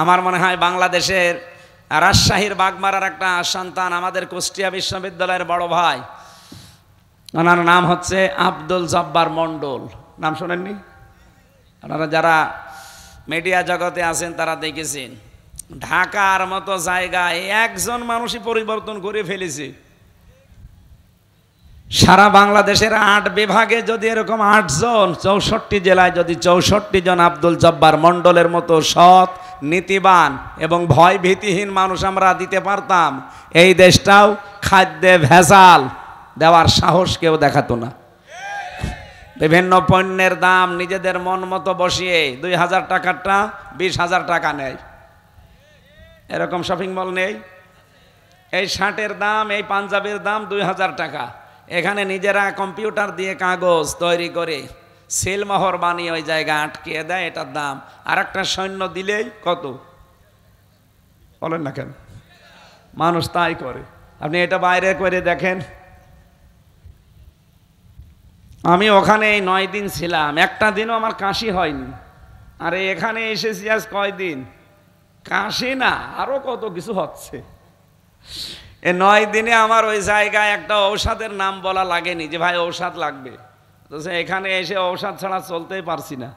আমার মনে হয় বাংলাদেশের রাজশাহীর বাগমারার একটা সন্তান, আমাদের কুষ্টিয়া বিশ্ববিদ্যালয়ের বড় ভাই, ওনার নাম হচ্ছে আব্দুল জব্বার মণ্ডল। নাম শোনেননি আপনারা? যারা মিডিয়া জগতে আছেন তারা দেখেছেন। ঢাকার মতো জায়গায় একজন মানুষই পরিবর্তন করে ফেলেছে। সারা বাংলাদেশের 8 বিভাগে যদি এরকম 8 জন, 64 জেলায় যদি 64 জন আব্দুল জব্বার মণ্ডলের মতো সৎ, নীতিবান এবং ভয় ভীতিহীন মানুষ আমরা দিতে পারতাম, এই দেশটাও খাদ্যে ভেজাল দেওয়ার সাহস কেউ দেখাতো না। বিভিন্ন পণ্যের দাম নিজেদের মন মতো বসিয়ে 2000 টাকারটা 20,000 টাকা নেয়। এরকম শপিং মল নেই? এই শার্টের দাম, এই পাঞ্জাবির দাম 2000 টাকা। এখানে নিজেরা কম্পিউটার দিয়ে কাগজ তৈরি করে সিলমোহর বানিয়ে ওই জায়গায় আটকিয়ে দেয়, এটার দাম। আর একটা সৈন্য দিলেই কত, বলেন না কেন? মানুষ তাই করে। আপনি এটা বাইরে করে দেখেন। আমি ওখানে এই 9 দিন ছিলাম, একটা দিনও আমার কাশি হয়নি। আর এখানে এসেছি আজ কয়দিন, কাশি না আরো কত কিছু হচ্ছে। এই 9 দিনে আমার ওই জায়গায় একটা ঔষধের নাম বলা লাগেনি যে ভাই ঔষধ লাগবে। তো এখানে এসে ঔষধ ছাড়া চলতেই পারছি না।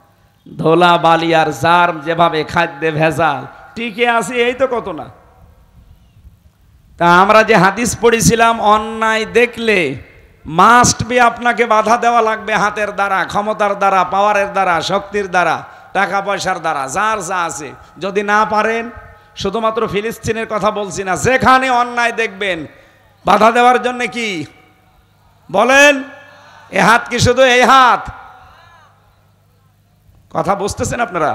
ধোলা বালি আর জার্ম যেভাবে খাদ্যে ভেজাল, টিকে আসি এই তো কত না। তা আমরা যে হাদিস পড়েছিলাম, অন্যায় দেখলে মাস্ট বি আপনাকে বাধা দেওয়া লাগবে, হাতের দ্বারা, ক্ষমতার দ্বারা, পাওয়ারের দ্বারা, শক্তির দ্বারা, টাকা পয়সার দ্বারা, যার যা আছে। যদি না পারেন, শুধুমাত্র ফিলিস্তিনের কথা বলছি না, যেখানে অন্যায় দেখবেন বাধা দেওয়ার জন্য কি বলেন? এ হাত কি শুধু এই হাত? কথা বুঝতেছেন আপনারা?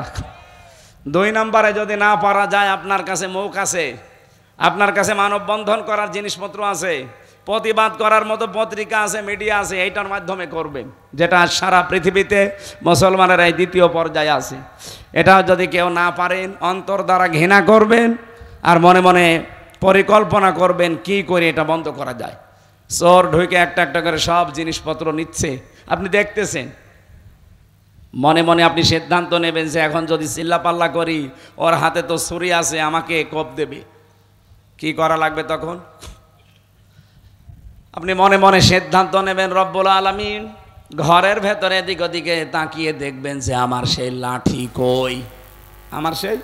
2 নম্বরে যদি না পারা যায়, আপনার কাছে মুখ আছে, আপনার কাছে মানববন্ধন করার জিনিসপত্র আছে, প্রতিবাদ করার মতো পত্রিকা আছে, মিডিয়া আছে, এইটার মাধ্যমে করবেন, যেটা সারা পৃথিবীতে মুসলমানের এই 2য় পর্যায়ে আছে। এটাও যদি কেউ না পারেন, অন্তর দ্বারা ঘৃণা করবেন আর মনে মনে পরিকল্পনা করবেন কি করে এটা বন্ধ করা যায়। চোর ঢুকে একটা একটা করে সব জিনিসপত্র নিচ্ছে, আপনি দেখতেছেন। মনে মনে আপনি সিদ্ধান্ত নেবেন যে এখন যদি চিল্লাপাল্লা করি, ওর হাতে তো ছুরি আছে, আমাকে কোপ দেবে। কি করা লাগবে তখন? আপনি মনে মনে সিদ্ধান্ত নেবেন, রব্বুল আলামিন, ঘরের ভেতরে এদিক ওদিকে তাকিয়ে দেখবেন যে আমার সেই লাঠি কই, আমার সেই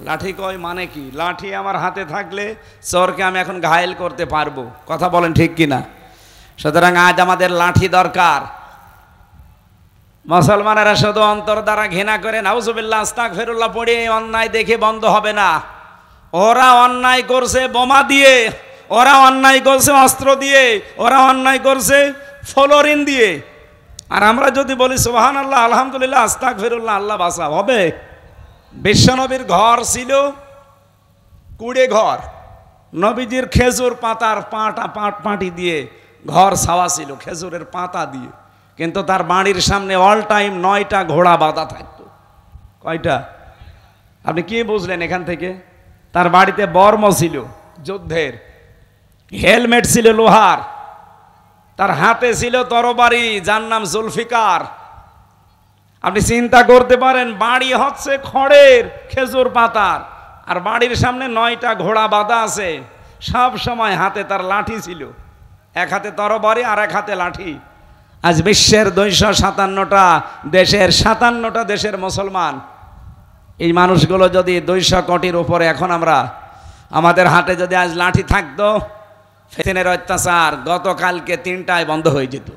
লাঠি কই। মানে কি? লাঠি আমার হাতে থাকলে চোরকে আমি এখন ঘায়েল করতে পারবো। কথা বলেন ঠিক কিনা? সুতরাং আজ আমাদের লাঠি দরকার। মুসলমানেরা শুধু অন্তর দ্বারা ঘৃণা করে নাউজুবিল্লাহ আস্তাগফিরুল্লাহ পড়ে অন্যায় দেখে বন্ধ হবে না। ওরা অন্যায় করছে বোমা দিয়ে, ওরা অন্যায় করছে অস্ত্র দিয়ে, ওরা অন্যায় করছে ফ্লোরিন দিয়ে। আর আমরা যদি বলি সুবহানাল্লাহ, আলহামদুলিল্লাহ, আস্তাগফিরুল্লাহ, আল্লাহ বাঁচাও, হবে? বিশ্বনবীর ঘর ছিল কুড়ে ঘর, নবীজির খেজুর পাতার পাটি দিয়ে ঘর ছাওয়া ছিল, খেজুরের পাতা দিয়ে। কিন্তু তার বাড়ির সামনে অল টাইম 9টা ঘোড়া বাঁধা থাকতো। কয়টা? আপনি কি বুঝলেন এখান থেকে? তার বাড়িতে বর্ম ছিল যুদ্ধের, হেলমেট ছিল লোহার, তার হাতে ছিল তরবারি, যার নাম জুলফিকার। আপনি চিন্তা করতে পারেন, বাড়ি হচ্ছে খড়ের, খেজুর পাতার, আর বাড়ির সামনে 9টা ঘোড়া বাঁধা আছে। সব সময় হাতে তার লাঠি ছিল, এক হাতে তরবারি আর এক হাতে লাঠি। আজ বিশ্বের 257টা দেশের 57টা দেশের মুসলমান, এই মানুষগুলো যদি 200 কোটির উপরে, এখন আমরা, আমাদের হাতে যদি আজ লাঠি থাকতো, ফিলিস্তিনের অত্যাচার গতকালকে 3টায় বন্ধ হয়ে যেত।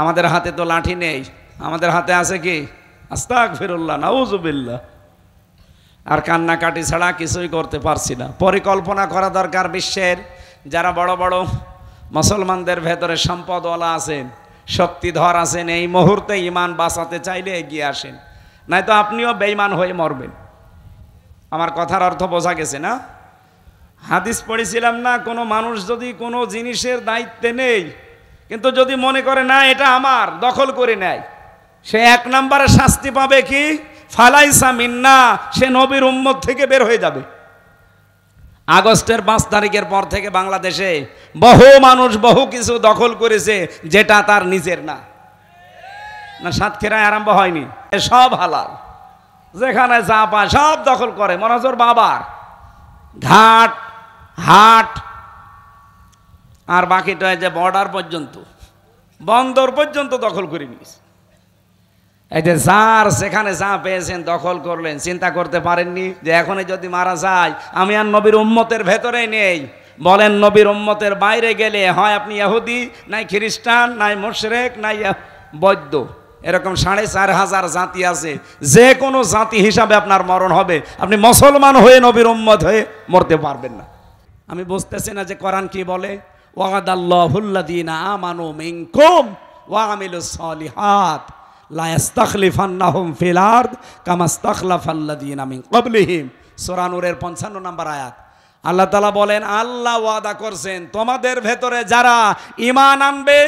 আমাদের হাতে তো লাঠি নেই, আমাদের হাতে আছে কি? আস্তাগফিরুল্লাহ, নাউজুবিল্লাহ। আর কান্নাকাটি ছাড়া কিছুই করতে পারছি না। পরিকল্পনা করা দরকার। বিশ্বের যারা বড় বড় মুসলমানদের ভেতরে সম্পদওয়ালা আছেন, শক্তিধর আছেন, এই মুহূর্তে ঈমান বাঁচাতে চাইলে এগিয়ে আসেন, নয়তো আপনিও বেঈমান হয়ে মরবেন। আমার কথার অর্থ বোঝা গেছে না? হাদিস পড়েছিলাম না, কোনো মানুষ যদি কোনো জিনিসের দায়িত্বে নেই, কিন্তু যদি মনে করে না এটা আমার, দখল করে নেয়, সে 1 নম্বরে শাস্তি পাবে কি? ফালাইসা মিন্না, সে নবীর উম্মত থেকে বের হয়ে যাবে। আগস্টের 5 তারিখের পর থেকে বাংলাদেশে বহু মানুষ বহু কিছু দখল করেছে যেটা তার নিজের না। না, সাতক্ষীরায় আরম্ভ হয়নি, সব হালাল। যেখানে যা পায় সব দখল করে। মনোজোর বাবার ঘাট, হাট, আর বাকিটা যে বর্ডার পর্যন্ত, বন্দর পর্যন্ত দখল করে নিয়েছে। এই যে যার সেখানে যা পেয়েছেন দখল করলেন, চিন্তা করতে পারেননি যে এখনই যদি মারা যায় আমি আর নবীর উম্মতের ভেতরে নেই। বলেন নবীর উম্মতের বাইরে গেলে হয় আপনি ইহুদি, নাই খ্রিস্টান, নাই মুশরিক, নাই বৌদ্ধ, এরকম 4,500 জাতি আছে। যে কোনো জাতি হিসাবে আপনার মরণ হবে, আপনি মুসলমান হয়ে নবীর উম্মত হয়ে মরতে পারবেন না। আমি বুঝতেছি না যে কোরআন কি বলে, ওয়াদাল্লাহুল্লাযীনা আমানু মিনকুম ওয়া আমিলুস সালিহাত লা ইস্তাখলিফান্নাহুম ফিল আরদ কামা ইস্তাখলাফাল্লাযীনা মিন ক্বাবলিহিম। সূরা নূরের 55 নম্বর আয়াত। আল্লাহ তাআলা বলেন, আল্লাহ ওয়াদা করছেন তোমাদের ভেতরে যারা ঈমান আনবে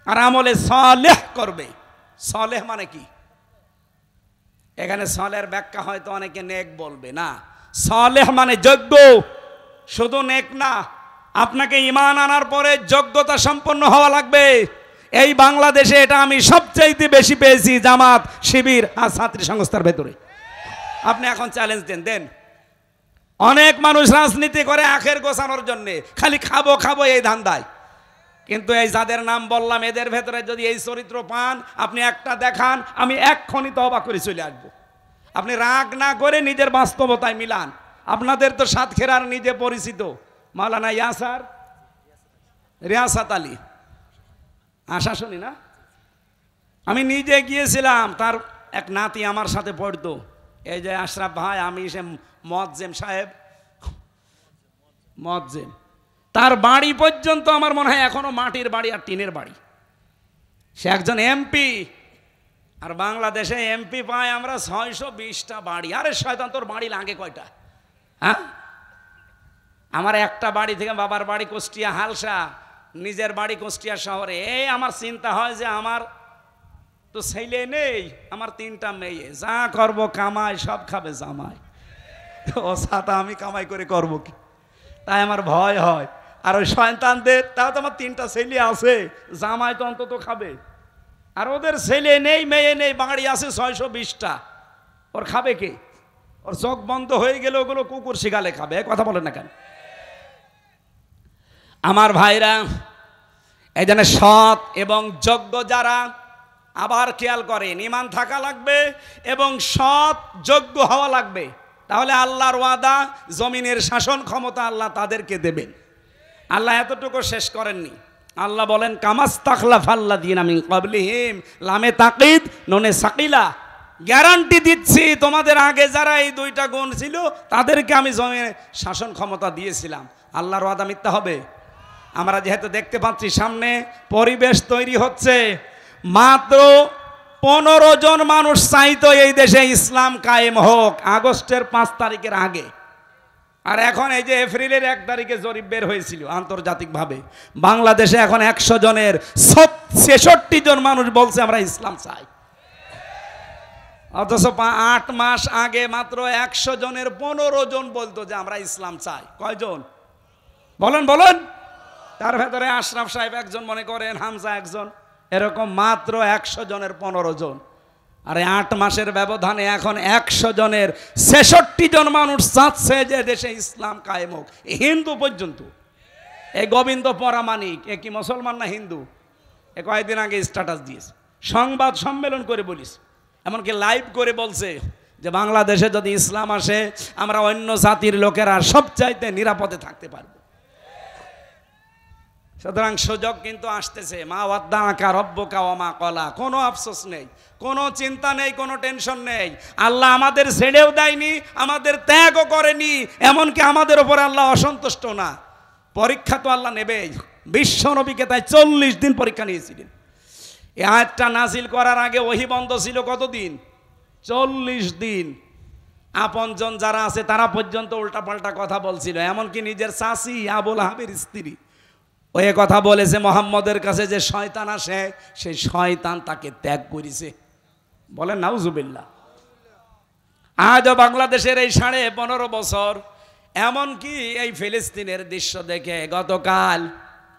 আর আমলে সালেহ করবে। সালেহ মানে কি? এখানে সালেহের ব্যাখ্যা হয়তো অনেকে নেক বলবে না। সালেহ মানে যোগ্য, শুধু নেক না, আপনাকে ঈমান আনার পরে যোগ্যতা সম্পন্ন হওয়া লাগবে। এই বাংলাদেশে এটা আমি সবচাইতে বেশি পেয়েছি জামাত, শিবির আর ছাত্রী সংস্থার ভেতরে। আপনি এখন চ্যালেঞ্জ দেন। অনেক মানুষ রাজনীতি করে আখের গোছানোর জন্য, খালি খাবো খাবো এই ধান্দায়। কিন্তু এই যাদের নাম বললাম এদের ভেতরে যদি এই চরিত্র পান, আপনি একটা দেখান, আমি এক্ষুনি তওবা করে চলে আসবো। আপনি রাগ না করে নিজের বাস্তবতায় মিলান। আপনাদের তো সাতক্ষীরার নিজে পরিচিত মাওলানা ইয়াসার রিয়াসাত আলী, আশা শুনি না, আমি নিজে গিয়েছিলাম। তার এক নাতি আমার সাথে পড়তো, এই যে আশরাফ ভাই, আমি সে মজ্জেম সাহেব, মজ্জেম, তার বাড়ি পর্যন্ত আমার মনে হয় এখনো মাটির বাড়ি আর টিনের বাড়ি। সে একজন এমপি, আর বাংলাদেশে এমপি পায় আমরা 620টা বাড়ি। আরে শয়তান, তোর বাড়ি লাগে কয়টা? হ্যাঁ, আমার একটা বাড়ি থেকে বাবার বাড়ি কুষ্টিয়া হালসা, নিজের বাড়ি কুষ্টিয়া শহরে। এই আমার চিন্তা হয় যে আমার তো ছেলে নেই, আমার 3টা মেয়ে, যা করব কামাই সব খাবে জামাই, ও সাথে আমি কামাই করে করব কি? তাই আমার ভয় হয়। আর ওই সন্তানদের, তাও তো আমার 3টা ছেলে আছে, জামাই তো অন্তত খাবে। আর ওদের ছেলে নেই, মেয়ে নেই, বাড়ি আছে 620টা, ওর খাবে কে? ওর চোখ বন্ধ হয়ে গেলে ওগুলো কুকুর শিগালে খাবে। কথা বলেন না কেন? আমার ভাইরা, এই জন্য সৎ এবং যোগ্য যারা, আবার খেয়াল করেন, ঈমান থাকা লাগবে এবং সৎ যোগ্য হওয়া লাগবে। তাহলে আল্লাহর ওয়াদা, জমিনের শাসন ক্ষমতা আল্লাহ তাদেরকে দেবেন। আল্লাহ এতটুকু শেষ করেননি। আল্লাহ বলেন, কামাস্তাখলাফাল্লাযীনা মিন ক্বাবলিহিম, লামে তাকিদ নুনে সাকিলা, গ্যারান্টি দিচ্ছি তোমাদের আগে যারা এই 2টা গুণ ছিল তাদেরকে আমি জমিনে শাসন ক্ষমতা দিয়েছিলাম। আল্লাহর ওয়াদা মিথ্যা হবে? আমরা যেহেতু দেখতে পাচ্ছি সামনে পরিবেশ তৈরি হচ্ছে, মাত্র 15 জন মানুষ চাইতো এই দেশে ইসলাম কায়েম হোক আগস্টের 5 তারিখের আগে। আর এখন এই যে এপ্রিলের 1 তারিখে জরিপ বের হয়েছিল আন্তর্জাতিকভাবে, বাংলাদেশে এখন 100 জনের 66 জন মানুষ বলছে আমরা ইসলাম চাই। অথচ 8 মাস আগে মাত্র 100 জনের 15 জন বলতো যে আমরা ইসলাম চাই। কয়জন বলেন বলেন? তার ভেতরে আশরাফ সাহেব একজন, মনে করেন হামজা একজন, এরকম মাত্র 100 জনের 15 জন। আর 8 মাসের ব্যবধানে এখন 100 জনের 66 জন মানুষ চাচ্ছে যে দেশে ইসলাম কায়েম হোক। হিন্দু পর্যন্ত, এই গোবিন্দ পরামানিক, এ কি মুসলমান না হিন্দু? এ কয়েকদিন আগে স্ট্যাটাস দিয়েছে, সংবাদ সম্মেলন করে বলিস, এমনকি লাইভ করে বলছে যে বাংলাদেশে যদি ইসলাম আসে আমরা অন্য জাতির লোকেরা সবচাইতে নিরাপদে থাকতে পারবো। সুতরাং সুযোগ কিন্তু আসতেছে। মা ওয়াদ্দাআকা রব্বুকা ওয়া মা ক্বালা, কোনো আফসোস নেই, কোনো চিন্তা নেই, কোনো টেনশন নেই। আল্লাহ আমাদের ছেড়েও দেয়নি, আমাদের ত্যাগও করেনি, এমনকি আমাদের ওপর আল্লাহ অসন্তুষ্ট না। পরীক্ষা তো আল্লাহ নেবেই। বিশ্ব নবীকে তাই 40 দিন পরীক্ষা নিয়েছিলেন। এই আয়াতটা নাজিল করার আগে ওহী বন্ধ ছিল কতদিন? 40 দিন। আপনজন যারা আছে তারা পর্যন্ত উল্টাপাল্টা কথা বলছিল, এমনকি নিজের চাচি আবুল আহাবের স্ত্রী ওই কথা বলেছে মোহাম্মদের কাছে যে শয়তান আসে, সেই শয়তান তাকে ত্যাগ করেছে। বলেন নাউজুবিল্লাহ। আজও বাংলাদেশের এই 15.5 বছর, এমনকি এই ফিলিস্তিনের দৃশ্য দেখে গতকাল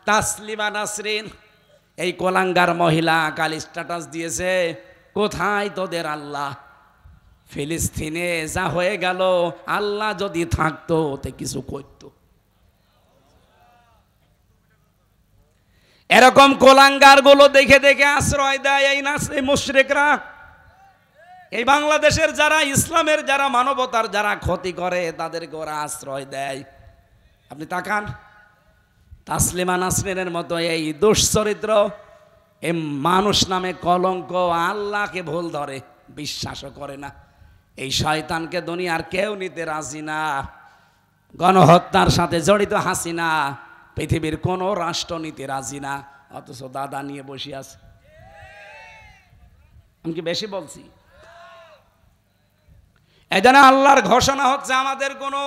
তাসলিমা নাসরিন, এই কোলাঙ্গার মহিলা, কাল স্ট্যাটাস দিয়েছে, কোথায় তোদের আল্লাহ? ফিলিস্তিনে যা হয়ে গেল, আল্লাহ যদি থাকতো তে কিছু করতো। এরকম কোলাঙ্গার গুলো দেখে দেখে আশ্রয় দেয় এই মুশরিকরা। এই বাংলাদেশের যারা ইসলামের, যারা মানবতার যারা ক্ষতি করে, তাদেরকে ওরা আশ্রয় দেয়। আপনি তাকান, তাসলিমা নাসরিনের মতো এই দুশ্চরিত্র, এই মানুষ নামে কলঙ্ক, আল্লাহকে ভুল ধরে, বিশ্বাসও করে না। এই শয়তানকে দুনিয়ার কেউ নিতে রাজি না। গণহত্যার সাথে জড়িত হাসিনা পৃথিবীর কোনো রাষ্ট্র নিতে রাজি না, অথচ দাদা নিয়ে বসে আছে। আমি কি বেশি বলছি? এই জন্য আল্লাহর ঘোষণা হচ্ছে, আমাদের কোনো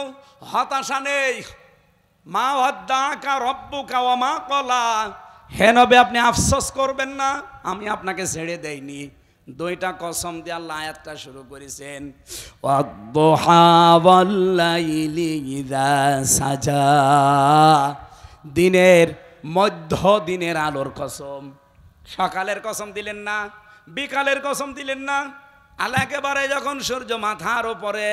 হতাশা নেই। মা ওয়াদ্দাকা রব্বুকা ওয়া মা ক্বালা, হে নবী আপনি আফসোস করবেন না, আমি আপনাকে ছেড়ে দেইনি। দুইটা কসম দিয়ে আল্লাহ আয়াতটা শুরু করেছেন, ওয়াদ-দুহা ওয়াল-লাইলি ইযা সাজা, দিনের মধ্য দিনের আলোর কসম। সকালের কসম দিলেন না, বিকালের কসম দিলেন না। আল্লাহ একেবারে যখন সূর্য মাথার উপরে,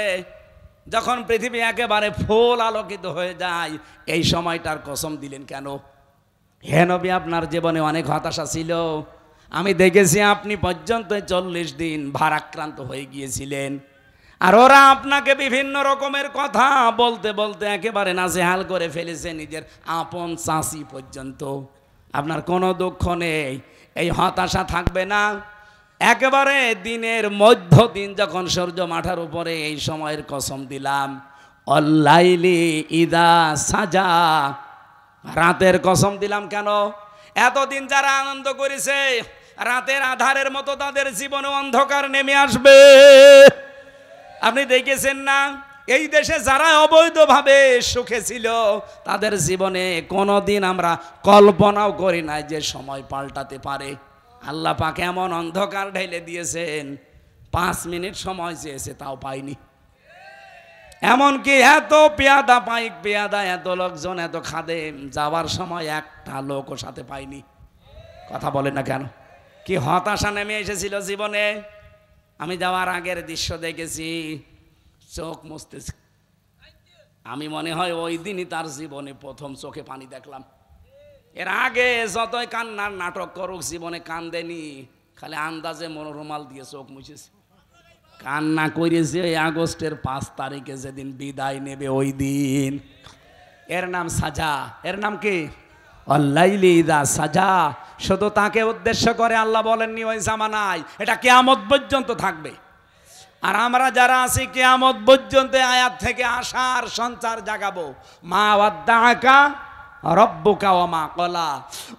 যখন পৃথিবী একেবারে ফুল আলোকিত হয়ে যায়, এই সময়টার কসম দিলেন কেন? হে নবী আপনার জীবনে অনেক হতাশা ছিল, আমি দেখেছি আপনি পর্যন্ত 40 দিন ভারাক্রান্ত হয়ে গিয়েছিলেন। আর ওরা আপনাকে বিভিন্ন রকমের কথা বলতে বলতে একেবারে নাজেহাল করে ফেলেছে, নিজের আপন চাচি পর্যন্ত। আপনার কোনো দুঃখ নেই, এই হতাশা থাকবে না। একেবারে দিনের মধ্য দিন যখন সূর্য মাথার উপরে, এই সময়ের কসম দিলাম। অল-লাইলি ইযা সাজা, রাতের কসম দিলাম কেন? এতদিন যারা আনন্দ করেছে, রাতের আধারের মতো তাদের জীবনে অন্ধকার নেমে আসবে। আপনি দেখেছেন না, এই দেশে যারা অবৈধভাবে সুখে ছিল, তাদের জীবনে কোনোদিন আমরা কল্পনাও করি নাই যে সময় পাল্টাতে পারে। আল্লাহ পাক এমন অন্ধকার ঢেলে দিয়েছেন, 5 মিনিট সময় চেয়েছে তাও পাইনি। এমনকি এত পেয়াদা, পাইক পেয়াদা, এত লোকজন, এত খাদেম, যাওয়ার সময় একটা লোকও সাথে পাইনি। কথা বলেন না কেন? কি হতাশা নেমে এসেছিল জীবনে। আমি যাওয়ার আগের দৃশ্য দেখেছি, চোখ মুছতেছি। আমি মনে হয় ওই দিনই তার জীবনে প্রথম চোখে পানি দেখলাম। এর আগে যতই কান্নার নাটক করুক, জীবনে কান্দেনি, খালি আন্দাজে মনোরুমাল দিয়ে চোখ মুছেছে। কান্না করেছে ওই আগস্টের 5 তারিখে, যেদিন বিদায় নেবে ওই দিন। এর নাম সাজা। এর নাম কি? অল-লাইলি ইযা সাজা। শুধু তাকে উদ্দেশ্য করে আল্লাহ বলেননি ওই জামানায়, এটা কিয়ামত পর্যন্ত থাকবে। আর আমরা যারা আছি কিয়ামত পর্যন্ত আয়াত থেকে আশার সঞ্চার জাগাবো। মা ওয়াদ্দাকা রব্বুকা ওয়া মা ক্বালা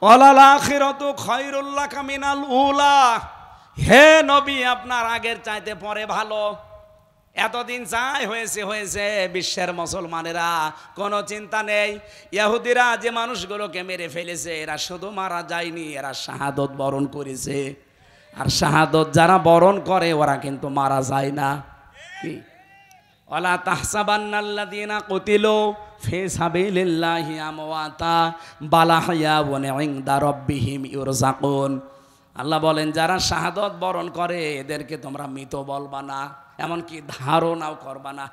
ওয়ালাল আখিরাতু খায়রুল লাকা মিনাল উলা। হে নবী আপনার আগের চাইতে পরে ভালো। এতদিন যাই হয়েছে হয়েছে, বিশ্বের মুসলমানেরা কোনো চিন্তা নেই। ইহুদিরা যে মানুষগুলোকে মেরে ফেলেছে, এরা শুধু মারা যায়নি, এরা শাহাদত বরণ করেছে। আর শাহাদত যারা বরণ করে ওরা কিন্তু মারা যায় না। কি? ওয়ালা তাহসাবান্নাল্লাযীনা কুতিলু ফি সাবিলিল্লাহি আমওয়াতা বাল আহইয়াউন ইনদা রাব্বিহিম ইউরযাকুন। আল্লাহ বলেন, যারা শাহাদত বরণ করে এদেরকে তোমরা মৃত বলবা না, এমনকি ধারণাও করবা না।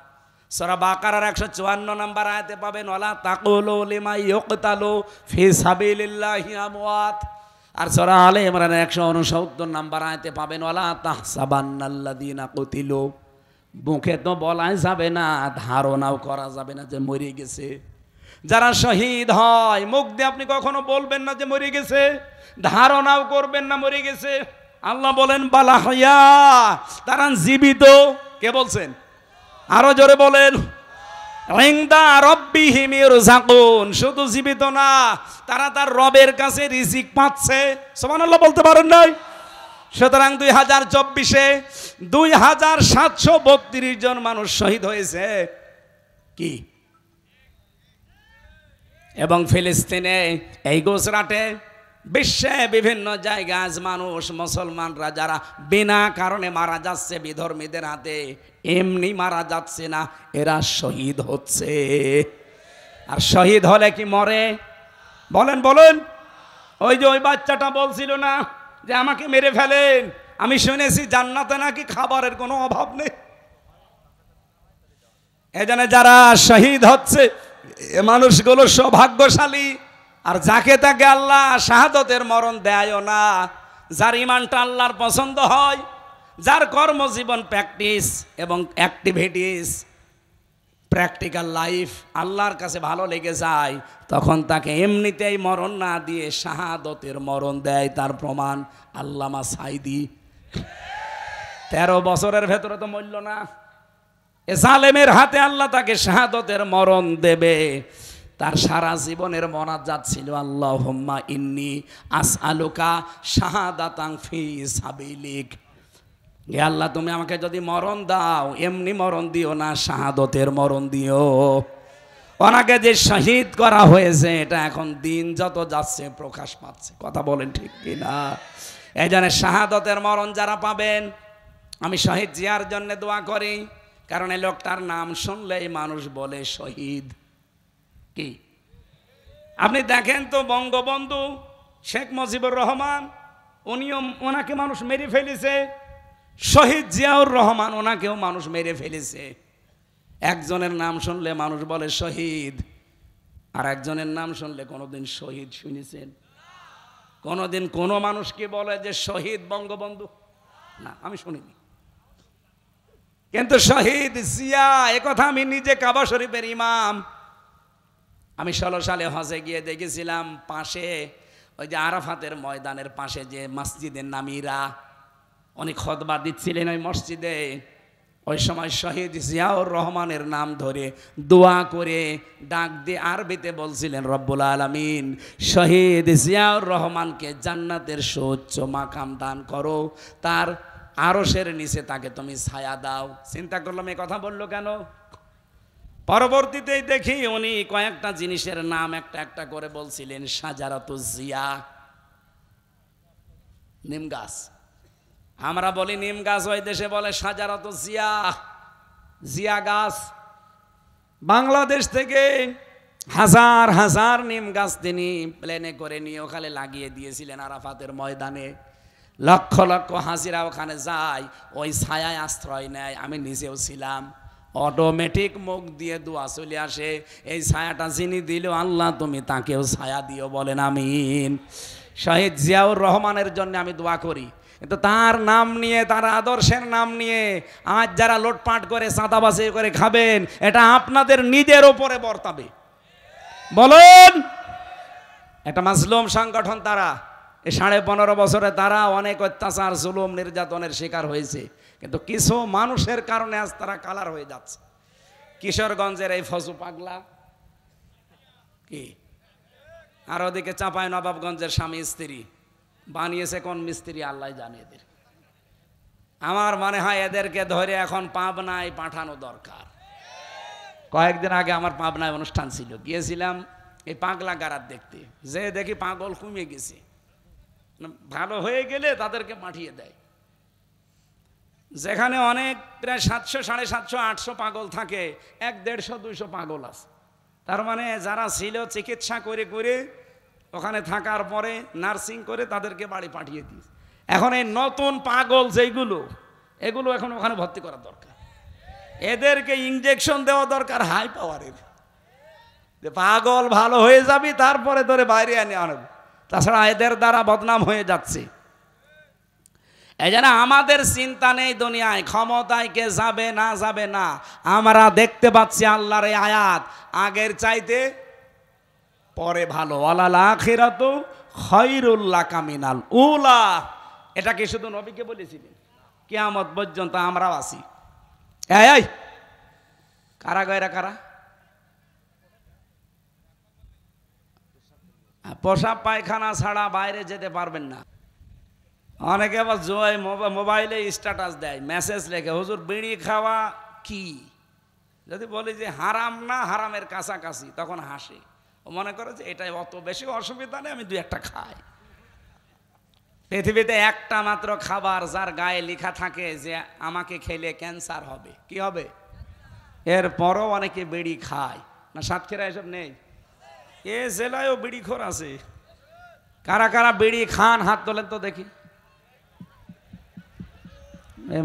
সূরা বাকারার 154 নম্বর আয়াতে পাবেন, ওয়ালা তাকুলু লিমা ইউকতালু ফি সাবিলিল্লাহি আমওয়াত। আর সূরা আলে ইমরানের 169 নম্বর আয়াতে পাবেন, ওয়ালা তাহসাবান্নাল্লাযীনা কুতিলু। মুখে তো বলাই যাবে না, ধারণাও করা যাবে না যে মরে গেছে। যারা শহীদ হয়, মুখ দিয়ে আপনি কখনো বলবেন না যে মরে গেছে, ধারণাও করবেন না মরে গেছে। আল্লাহ বলেন বাল আহইয়া, তারা জীবিত। কে বলছেন? আরো জোরে বলেন, ইনদা রাব্বিহিম ইউরযাকুন। শুধু জীবিত না, তারা তার রবের কাছে রিজিক পাচ্ছে। সুবহানাল্লাহ বলতে পারেন নাই? সুতরাং 2024-এ 2732 জন মানুষ শহীদ হয়েছে। কি? এবং ফিলিস্তিনে, এই গুজরাটে, বিশ্বে বিভিন্ন জায়গায় আজ মানুষ, মুসলমানরা যারা বিনা কারণে মারা যাচ্ছে বিধর্মীদের হাতে, এমনি মারা যাচ্ছে না, এরা শহীদ হচ্ছে। আর শহীদ হলে কি মরে? বলেন বলেন। ওই যে ওই বাচ্চাটা বলছিল না যে আমাকে মেরে ফেলেন, আমি শুনেছি জান্নাতে নাকি খাবারের কোনো অভাব নেই। এজন্য যারা শহীদ হচ্ছে এ মানুষগুলো সৌভাগ্যশালী। আর যাকে তাকে আল্লাহ শাহাদতের মরণ দেয়ও না। যার ইমানটা আল্লাহর পছন্দ হয়, যার কর্মজীবন প্র্যাকটিস এবং অ্যাক্টিভিটিস প্র্যাকটিক্যাল লাইফ আল্লাহর কাছে ভালো লেগে যায়, তখন তাকে এমনিতেই মরণ না দিয়ে শাহাদতের মরণ দেয়। তার প্রমাণ আল্লামা সাইদি 13 বছরের ভেতরে তো মরল না। এ জালেমের হাতে আল্লাহ তাকে শাহাদতের মরণ দেবে। তার সারা জীবনের মোনাজাত ছিল আল্লাহুম্মা ইন্নী আসআলুকা শাহাদাতান ফি সাবিলিক। হে আল্লাহ, তুমি আমাকে যদি মরণ দাও, এমনি মরণ দিও না, শাহাদতের মরণ দিও। ওনাকে যে শহীদ করা হয়েছে এটা এখন দিন যত যাচ্ছে প্রকাশ পাচ্ছে। কথা বলেন ঠিক কিনা? এই জন্য শাহাদতের মরণ যারা পাবেন, আমি শহীদ জিয়ার জন্য দোয়া করি। কারণ এই লোকটার নাম শুনলেই মানুষ বলে শহীদ। কি আপনি দেখেন তো, বঙ্গবন্ধু শেখ মুজিবুর রহমান, ওনাকে মানুষ মেরে ফেলেছে। শহীদ জিয়াউর রহমান, ওনাকেও মানুষ মেরে ফেলেছে। একজনের নাম শুনলে মানুষ বলে শহীদ, আর একজনের নাম শুনলে কোনোদিন শহীদ শুনেছেন? কোনোদিন কোনো মানুষকে বলে যে শহীদ বঙ্গবন্ধু? না, আমি শুনিনি। কিন্তু শহীদ জিয়া, একথা আমি নিজে কাবা শরীফের ইমাম। আমি 16 সালে হজে গিয়ে দেখেছিলাম, পাশে ওই যে আরাফাতের ময়দানের পাশে যে মসজিদের নামিরা অনেক খুতবা দিচ্ছিলেন ওই মসজিদে। ওই সময় শহীদ জিয়াউর রহমানের নাম ধরে দোয়া করে ডাক দিয়ে আরবিতে বলছিলেন, রব্বুল আলামিন শহীদ জিয়াউর রহমানকে জান্নাতের সুউচ্চ মাকাম দান করো, তার আরশের নিচে তাকে তুমি ছায়া দাও। চিন্তা করলাম এই কথা বললো কেন? পরবর্তীতেই দেখি উনি কয়েকটা জিনিসের নাম একটা একটা করে বলছিলেন। শাজারাতুজ জিয়া, নিম গাছ। আমরা বলি নিম গাছ, ওই দেশে বলে শাজারাতুজ জিয়া, জিয়া গাছ। বাংলাদেশ থেকে হাজার হাজার নিম গাছ তিনি প্লেনে করে নিয়ে ওখানে লাগিয়ে দিয়েছিলেন আরাফাতের ময়দানে। লক্ষ লক্ষ হাজিরা ওখানে যায়, ওই ছায়ায় আশ্রয় নেয়। আমি নিজেও ছিলাম। অটোমেটিক মুখ দিয়ে দোয়া চলে আসে, এই ছায়াটা যিনি দিল আল্লাহ তুমি তাকেও ছায়া দিও, বলেন আমিন। শহীদ জিয়াউর রহমানের জন্য আমি দোয়া করি। কিন্তু তার নাম নিয়ে, তার আদর্শের নাম নিয়ে আজ যারা লোটপাট করে চাঁদাবাজি করে খাবেন, এটা আপনাদের নিজের ওপরে বর্তাবে। বলুন, একটা মাজলুম সংগঠন তারা। এই 15.5 বছরে তারা অনেক অত্যাচার, জুলুম, নির্যাতনের শিকার হয়েছে। কিন্তু কিছু মানুষের কারণে আজ তারা কালার হয়ে যাচ্ছে। কিশোরগঞ্জের এই ফজু পাগলা কি, আর ওদিকে চাঁপাই নবাবগঞ্জের স্বামী স্ত্রী বানিয়েছে কোন মিস্ত্রি আল্লাহ জানে এদের। আমার মনে হয় এদেরকে ধরে এখন পাবনায় পাঠানো দরকার। কয়েকদিন আগে আমার পাবনায় অনুষ্ঠান ছিল, গিয়েছিলাম এই পাগলা গারাত দেখতে। যে দেখি পাগল কমে গেছে, ভালো হয়ে গেলে তাদেরকে পাঠিয়ে দেয়। যেখানে অনেক প্রায় 700, 750, 800 পাগল থাকে, 100, 150, 200 পাগল আছে। তার মানে যারা ছিল চিকিৎসা করে করে ওখানে থাকার পরে নার্সিং করে তাদেরকে বাড়ি পাঠিয়ে দিয়েছে। এখন এই নতুন পাগল যেগুলো, এগুলো এখন ওখানে ভর্তি করা দরকার। এদেরকে ইনজেকশন দেওয়া দরকার হাই পাওয়ারের, যে পাগল ভালো হয়ে যাবি তারপরে ধরে বাইরে এনে আনবে। তাছাড়া এদের দ্বারা বদনাম হয়ে যাচ্ছে। এই জন্য আমাদের চিন্তা নেই দুনিয়ায় ক্ষমতায় কে যাবে না যাবে না। আমরা দেখতে পাচ্ছি আল্লাহর এই আয়াত, আগের চাইতে পরে ভালো। ওয়ালাল আখিরাতু খায়রুল লাকা মিনাল উলা। এটা কি শুধু নবীকে বলেছিলেন? কিয়ামত পর্যন্ত আমরাও আছি। এই কারা গয়রা কারা? পোশাক পায়খানা ছাড়া বাইরে যেতে পারবেন না। অনেকে আবার জয় মোবাইলে স্ট্যাটাস দেয়, মেসেজ লেখে, হুজুর বিড়ি খাওয়া কি? যদি বলি যে হারাম না হারামের কাছাকাছি, তখন হাসে। ও মনে করে যে এটাই অত বেশি অসুবিধা নেই, আমি 2-1টা খাই। পৃথিবীতে একটা মাত্র খাবার যার গায়ে লেখা থাকে যে আমাকে খেলে ক্যান্সার হবে। কি হবে? এরপরও অনেকে বিড়ি খায় না। সাতক্ষীরা এসব নেই? এ জেলায়ও বিড়িখোর আছে। কারা কারা বিড়ি খান হাত তোলেন তো দেখি।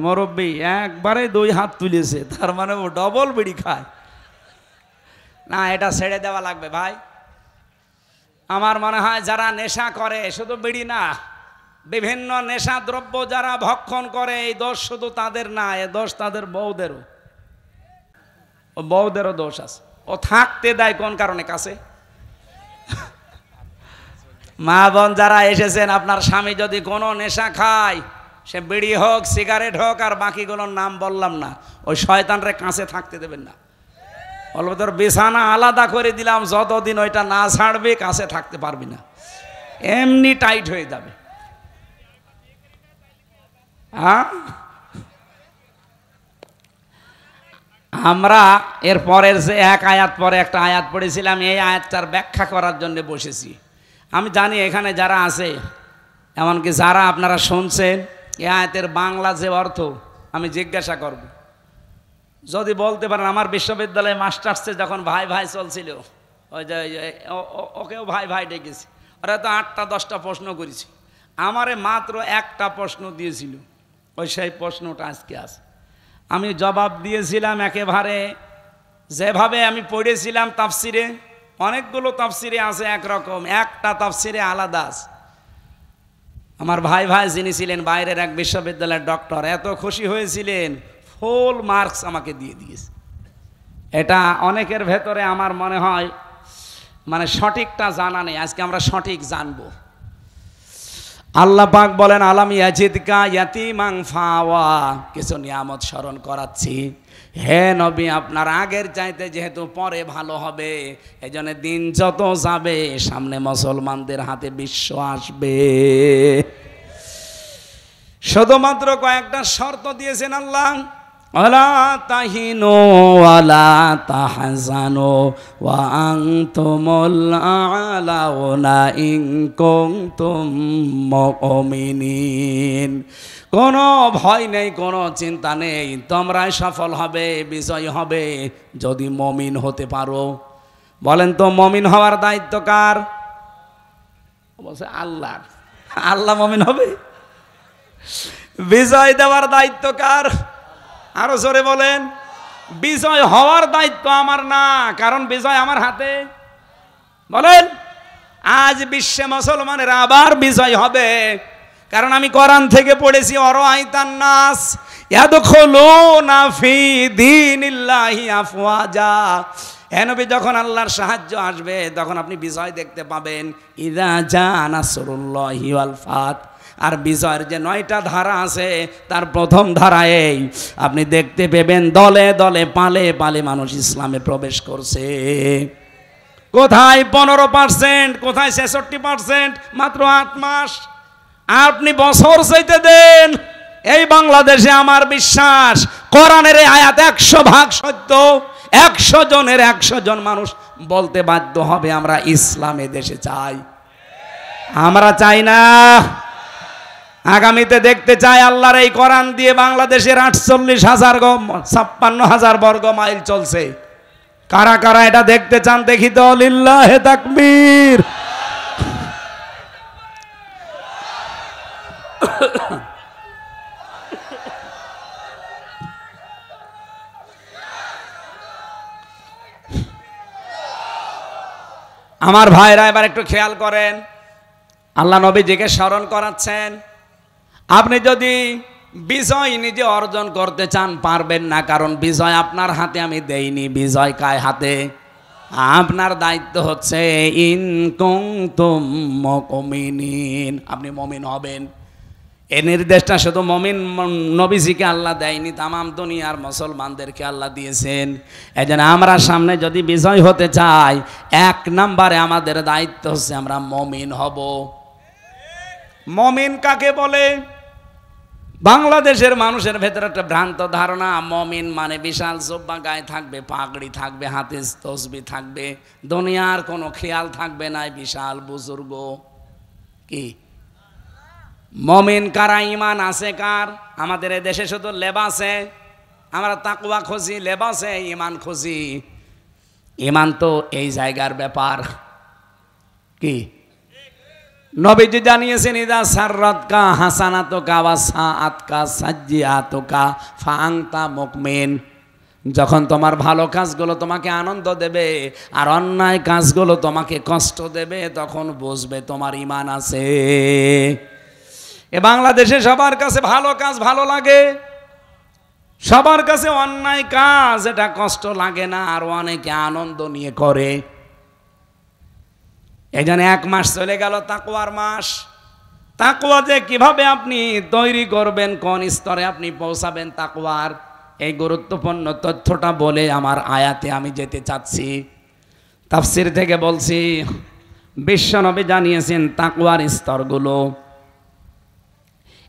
মুরব্বী একবারে 2 হাত তুলেছে, তার মানে ও ডবল বিড়ি খায়। না, এটা ছেড়ে দেওয়া লাগবে ভাই। আমার মনে হয় যারা নেশা করে, শুধু বিড়ি না, বিভিন্ন নেশা দ্রব্য যারা ভক্ষণ করে, এই দোষ শুধু তাদের না, এ দোষ তাদের বউদেরও। ও বউদেরও দোষ আছে। ও থাকতে দেয় কোন কারণে কাছে? মা বোন যারা এসেছেন, আপনার স্বামী যদি কোনো নেশা খায়, সে বিড়ি হোক, সিগারেট হোক, আর বাকিগুলোর নাম বললাম না, ওই শয়তানরে কাছে থাকতে দেবেন না। বলবো তোর বিছানা আলাদা করে দিলাম, যতদিন ওইটা না ছাড়বে কাছে থাকতে পারবি না, এমনি টাইট হয়ে যাবে। আমরা এর পরের যে এক আয়াত পরে একটা আয়াত পড়েছিলাম, এই আয়াতটার ব্যাখ্যা করার জন্য বসেছি। আমি জানি এখানে যারা আছে, এমনকি যারা আপনারা শুনছেন, এই আয়াতের বাংলা যে অর্থ আমি জিজ্ঞাসা করব, যদি বলতে পারেন। আমার বিশ্ববিদ্যালয়ে মাস্টার্সে যখন ভাই ভাই চলছিল, ওই যে ওকেও ভাই ভাই ডেকেছি, ওরা তো 8টা 10টা প্রশ্ন করেছি, আমারে মাত্র একটা প্রশ্ন দিয়েছিল, ওই সেই প্রশ্নটা আজকে আছে। আমি জবাব দিয়েছিলাম একেবারে যেভাবে আমি পড়েছিলাম তাফসিরে। অনেকগুলো তাফসিরে আছে একরকম, একটা তাফসিরে আলাদা আছে। আমার ভাই ভাই যিনি ছিলেন বাইরের এক বিশ্ববিদ্যালয়ের ডক্টর, এত খুশি হয়েছিলেন, ফুল মার্কস আমাকে দিয়ে দিয়েছে। এটা অনেকের ভেতরে আমার মনে হয় মানে সঠিকটা জানা নেই, আজকে আমরা সঠিক জানবো। আল্লাহ পাক বলেন, আলাম ইয়াজিদকা ইয়াতীমাং ফাওয়া, কিছু নিয়ামত স্মরণ করাচ্ছি। হে নবী, আপনার আগের চাইতে যেহেতু পরে ভালো হবে, এজন্য দিন যত যাবে সামনে মুসলমানদের হাতে বিশ্ব আসবে। শুধুমাত্র কয়েকটা শর্ত দিয়েছেন আল্লাহ। ওয়ালা তাহিনু ওয়ালা তাহজানু ওয়া আনতুমুল আ'লাউনা ইন কুনতুম মুমিনিন। কোনো ভয় নেই, কোনো চিন্তা নেই, তোমরাই সফল হবে, বিজয় হবে যদি মুমিন হতে পারো। বলেন তো মুমিন হওয়ার দায়িত্ব কার? বলছে আল্লাহর। আল্লাহ মুমিন হবে। বিজয় দেওয়ার দায়িত্ব কার? আরো জোরে বলেন। বিজয় হওয়ার দায়িত্ব আমার না, কারণ বিজয় আমার হাতে। বলেন, আজ বিশ্বে মুসলমানের আবার বিজয় হবে, কারণ আমি কোরআন থেকে পড়েছি, অরাআইতান নাস ইয়াদখুলুনা ফি দীনিল্লাহি আফওয়াজা। হে নবী, যখন আল্লাহর সাহায্য আসবে তখন আপনি বিজয় দেখতে পাবেন। ইযা জা নাসরুল্লাহি ওয়াল ফাত। আর বিজয়ের যে 9টা ধারা আছে, তার প্রথম ধারায় আপনি দেখতে পাবেন দলে দলে পালে পালে মানুষ ইসলামে প্রবেশ করছে। কোথায় 15%, কোথায় 66%, মাত্র 8 মাস। আপনি বছর চাইতে দেন, এই বাংলাদেশে আমার বিশ্বাস কোরআনের এই আয়াত 100% সত্য। 100 জনের 100 জন মানুষ বলতে বাধ্য হবে আমরা ইসলামে দেশে চাই। আমরা চাই না, আগামীতে দেখতে চাই আল্লাহর এই কোরআন দিয়ে বাংলাদেশের 58,000 বর্গ মাইল চলছে। কারা কারা এটা দেখতে চান দেখি তো? লিল্লাহে তাকবীর। আমার ভাইরা এবার একটু খেয়াল করেন, আল্লাহ নবীজিকে স্মরণ করাচ্ছেন। আপনি যদি বিজয় নিজে অর্জন করতে চান পারবেন না, কারণ বিজয় আপনার হাতে আমি দেইনি। বিজয় কার হাতে? আপনার দায়িত্ব হচ্ছে ইন কুনতুম মুমিনিন, আপনি মুমিন হবেন। এই নির্দেশটা শুধু মুমিন নবীজিকে আল্লাহ দেয়নি, তামাম দুনিয়ার মুসলমানদেরকে আল্লাহ দিয়েছেন। এজন্য আমরা সামনে যদি বিজয় হতে চাই, 1 নম্বরে আমাদের দায়িত্ব হচ্ছে আমরা মুমিন হব। মুমিন কাকে বলে? বাংলাদেশের মানুষের ভেতরে একটা ভ্রান্ত ধারণা, মুমিন মানে বিশাল জুব্বা গায়ে থাকবে, পাগড়ি থাকবে, হাতে তসবিহ থাকবে, দুনিয়ার কোনো খেয়াল থাকবে না, বিশাল বুজুর্গ। কি মুমিন কারা? ঈমান আছে কার? আমাদের এই দেশে শুধু লেবাসে আমরা তাকওয়া খুঁজি, লেবাসে ঈমান খুঁজি। ঈমান তো এই জায়গার ব্যাপার। কি নবীজি জানিয়েছেন, ইদা সাররাতকা হাসানাতুকা ওয়া সাআতকা সাজ্জিআতুকা ফাআনতা মুমিন। যখন তোমার ভালো কাজগুলো তোমাকে আনন্দ দেবে আর অন্যায় কাজগুলো তোমাকে কষ্ট দেবে, তখন বুঝবে তোমার ঈমান আছে। এ বাংলাদেশে সবার কাছে ভালো কাজ ভালো লাগে, সবার কাছে অন্যায় কাজ এটা কষ্ট লাগে না, আর অনেকে আনন্দ নিয়ে করে। এই জন্য 1 মাস চলে গেল তাকওয়ার মাস। তাকওয়া যে কিভাবে আপনি তৈরি করবেন, কোন স্তরে আপনি পৌঁছাবেন তাকওয়ার, এই গুরুত্বপূর্ণ তথ্যটা বলে আমার আয়াতে আমি যেতে চাচ্ছি। তাফসীর থেকে বলছি, বিশ্বনবী জানিয়েছেন তাকওয়ার স্তরগুলো।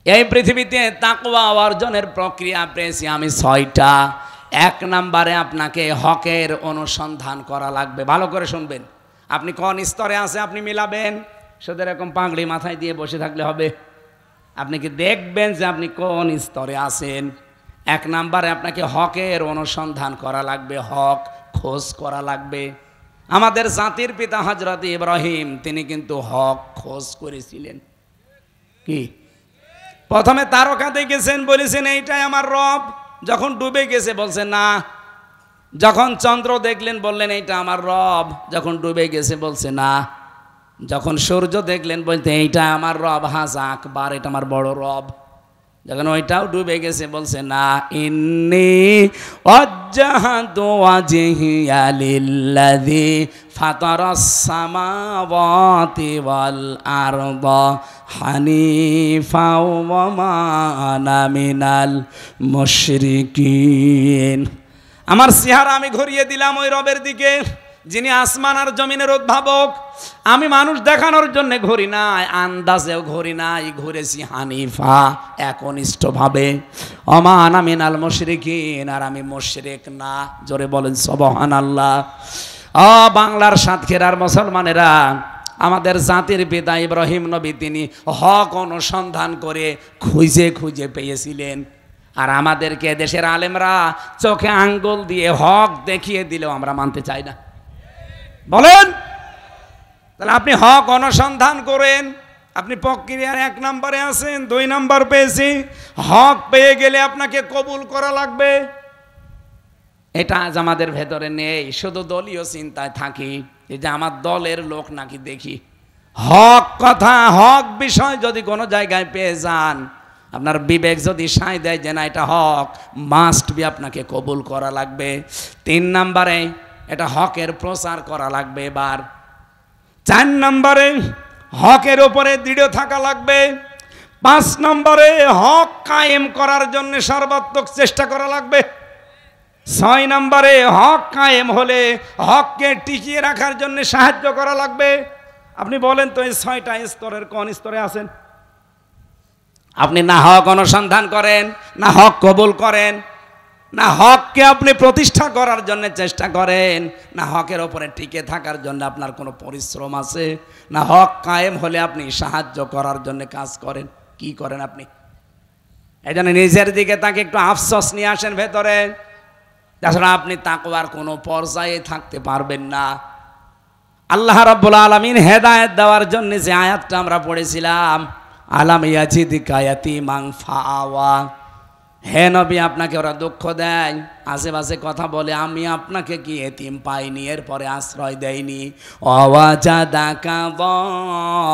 এই পৃথিবীতে তাকওয়া অর্জনের প্রক্রিয়া পেয়েছি আমি 6টা। 1 নম্বরে আপনাকে হকের অনুসন্ধান করা লাগবে। ভালো করে শুনবেন, আপনি কোন স্তরে আছে আপনি মিলাবেন। শুধু এরকম পাগড়ি মাথায় দিয়ে বসে থাকলে হবে? আপনি কি দেখবেন যে আপনি কোন স্তরে আছেন? 1 নম্বরে আপনাকে হকের অনুসন্ধান করা লাগবে, হক খোঁজ করা লাগবে। আমাদের জাতির পিতা হযরত ইব্রাহিম তিনি কিন্তু হক খোঁজ করেছিলেন। কি প্রথমে তারকাতে গেছেন, বলেছেন এইটাই আমার রব। যখন ডুবে গেছে বলছেন না। যখন চন্দ্র দেখলেন বললেন এইটা আমার রব। যখন ডুবে গেছে বলছে না। যখন সূর্য দেখলেন বলতে এইটা আমার রব, হাজা আকবার, এটা আমার বড় রব। যখন ওইটাও ডুবে গেছে বলছে না, ইন্নী ওয়াজ্জাহতু ওয়াজহিয়া লিল্লাযী ফাতারাস সামাওয়াতি ওয়াল আরদা হানিফা ওয়া মা আনা মিনাল মুশরিকিন। আমার চেহারা আমি ঘুরিয়ে দিলাম ওই রবের দিকে যিনি আসমান আর জমিনের উদ্ভাবক। আমি মানুষ দেখানোর জন্য ঘুরি নাই, আন্দাজেও ঘুরি নাই, ঘুরেছি হানিফা, একনিষ্ঠভাবে। ওমা আনা মিনাল মুশরিকিন, আর আমি মুশরিক না। জোরে বলেন সুবহানাল্লাহ। বাংলার সাতক্ষীরার মুসলমানেরা, আমাদের জাতির পিতা ইব্রাহিম নবী তিনি হক অনুসন্ধান করে খুঁজে খুঁজে পেয়েছিলেন। আর আমাদেরকে দেশের আলেমরা চোখে আঙ্গুল দিয়ে হক দেখিয়ে দিলেও আমরা মানতে চাই না। বলেন, তাহলে আপনি হক অনুসন্ধান করেন। আপনি প্রক্রিয়ার 1 নম্বরে আছেন, 2 নম্বর পেয়েছি। হক পেয়ে গেলে আপনাকে কবুল করা লাগবে। এটা আজ আমাদের ভেতরে নেই, শুধু দলীয় চিন্তায় থাকি, এই যে আমার দলের লোক নাকি দেখি। হক কথা, হক বিষয় যদি কোনো জায়গায় পেয়ে যান, আপনার বিবেক যদি সায় দেয় যে না এটা হক, মাস্ট বি আপনাকে কবুল করা লাগবে। 3 নম্বরে এটা হকের প্রচার করা লাগবে। এবার 4 নম্বরে হকের উপরে দৃঢ় থাকা লাগবে। 5 নম্বরে হক কায়েম করার জন্য সর্বাত্মক চেষ্টা করা লাগবে। 6 নম্বরে হক কায়েম হলে হককে টিকিয়ে রাখার জন্য সাহায্য করা লাগবে। আপনি বলেন তো এই 6টা স্তরের কোন স্তরে আছেন? আপনি না হক অনুসন্ধান করেন, না হক কবুল করেন, না হককে আপনি প্রতিষ্ঠা করার জন্য চেষ্টা করেন, না হকের ওপরে টিকে থাকার জন্য আপনার কোনো পরিশ্রম আছে, না হক কায়েম হলে আপনি সাহায্য করার জন্য কাজ করেন। কি করেন আপনি? এই জন্য নিজের দিকে তাকে একটু আফসোস নিয়ে আসেন ভেতরে। তাছাড়া আপনি তাকওয়ার কোনো পর্যায়ে থাকতে পারবেন না। আল্লাহ রাব্বুল আলামিন হেদায়েত দেওয়ার জন্য যে আয়াতটা আমরা পড়েছিলাম, আলাম ইয়াজিদিকা ইয়াতীমান ফাআওয়া, হে নবী আপনাকে ওরা দুঃখ দেয়, আশেপাশে কথা বলে, আমি আপনাকে কি এতিম পাইনি, এরপরে আশ্রয় দেয়নি। ওয়াজাদাকা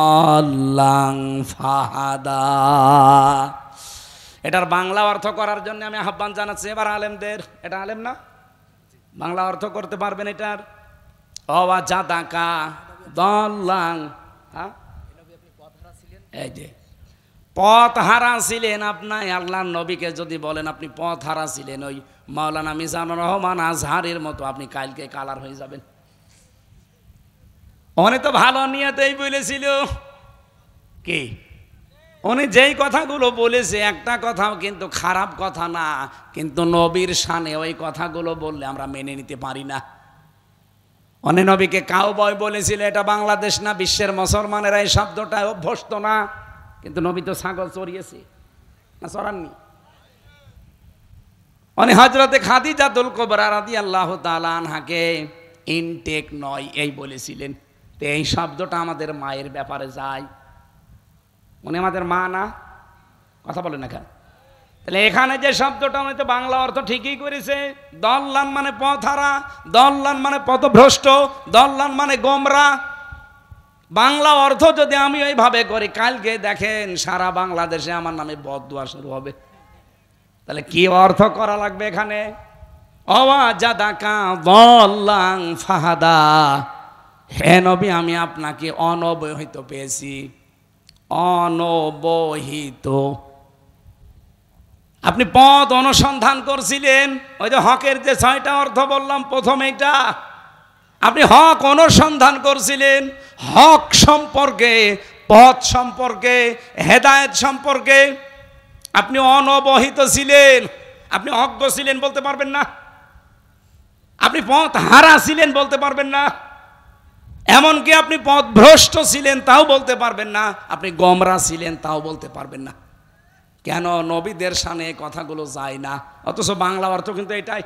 দাল্লান ফাহাদা। এটার বাংলা অর্থ করার জন্য আমি আহ্বান জানাচ্ছি এবার আলেমদের। এটা আলেম না? বাংলা অর্থ করতে পারবেন এটার? ওয়াজাদাকা দাল্লান, হ্যাঁ, এই যে পথ হারা ছিলেন আপনি। আল্লাহর নবীকে যদি বলেন আপনি পথ হারা ছিলেন, ওই মাওলানা মিজানুর রহমান আজহারের মতো আপনি কালকে কালার হয়ে যাবেন। উনি তো ভালো নিয়তেই বলেছিল। কি উনি যেই কথাগুলো বলেছে একটা কথাও কিন্তু খারাপ কথা না, কিন্তু নবীর শানে ওই কথাগুলো বললে আমরা মেনে নিতে পারি না। উনি নবীকে কাউবয় বলেছিল, এটা বাংলাদেশ না বিশ্বের মুসলমানেরা এই শব্দটা অভ্যস্ত না, কিন্তু নবী তো ছাগল চড়িয়েছে না, চড়াননি? উনি হযরতে খাদিজাতুল কুবরা রাদিয়াল্লাহু তাআলা আনহাকে ইনটেক নয় এই বলেছিলেন। তো এই শব্দটা আমাদের মায়ের ব্যাপারে যায়। উনি আমাদের মা না? কথা বলেন না কেন? তাহলে এখানে যে শব্দটা হয়তো বাংলা অর্থ ঠিকই করেছে, দল্লান মানে পথহারা, দল্লান মানে পথভ্রষ্ট, দল্লান মানে গোমরা। বাংলা অর্থ যদি আমি ওইভাবে করি, কালকে দেখেন সারা বাংলাদেশে আমার নামে বদদুয়া শুরু হবে। তাহলে কি অর্থ করা লাগবে এখানে? অওয়াজাদাকা দল্লাং ফাহাদা, হে নবী আমি আপনাকে অনবহিত পেয়েছি। অনবহিত, আপনি পথ অনুসন্ধান করছিলেন। ওই যে হকের যে 6টা অর্থ বললাম প্রথম, এইটা আপনি হক অনুসন্ধান করছিলেন। হক সম্পর্কে, পথ সম্পর্কে, হেদায়েত সম্পর্কে আপনি অনবহিত ছিলেন। আপনি অজ্ঞ ছিলেন বলতে পারবেন না, আপনি পথ হারা ছিলেন বলতে পারবেন না, এমনকি আপনি পথভ্রষ্ট ছিলেন তাও বলতে পারবেন না, আপনি গোমরা ছিলেন তাও বলতে পারবেন না। কেন? নবীদের শানে কথাগুলো যায় না, অথচ বাংলা অর্থ কিন্তু এটাই।